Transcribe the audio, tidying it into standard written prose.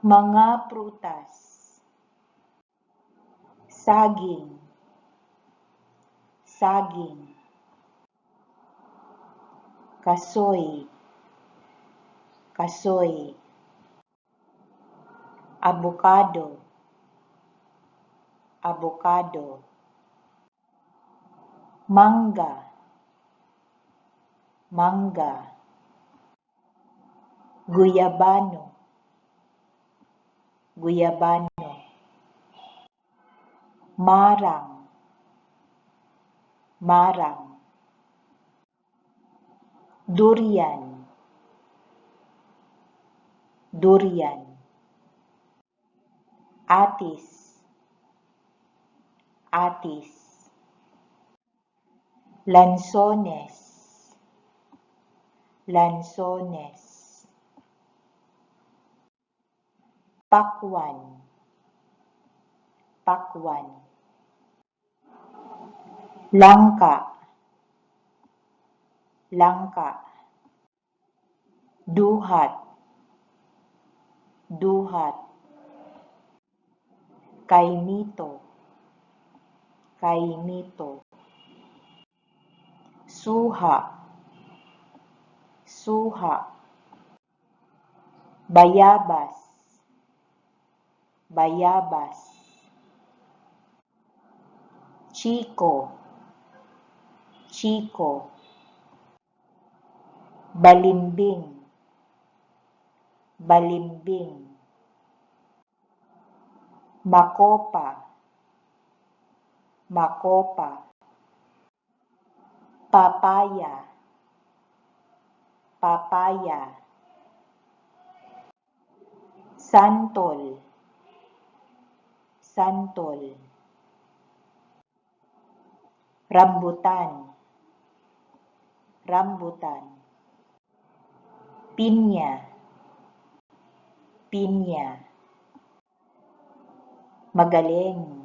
Mga prutas. Saging. Saging. Kasoy. Kasoy. Avocado. Avocado. Mangga. Mangga. Guyabano. Guyabano. Marang. Marang. Durian. Durian. Atis. Atis. Lanzones. Lanzones. Pakwan. Pakwan. Langka. Langka. Duhat. Duhat. Kainito. Kainito. Suha. Suha. Bayabas. Bayabas. Chico. Chico. Balimbing. Balimbing. Makopa. Makopa. Papaya. Papaya. Santol. Santol. Rambutan. Rambutan. Pinya. Pinya. Magaling.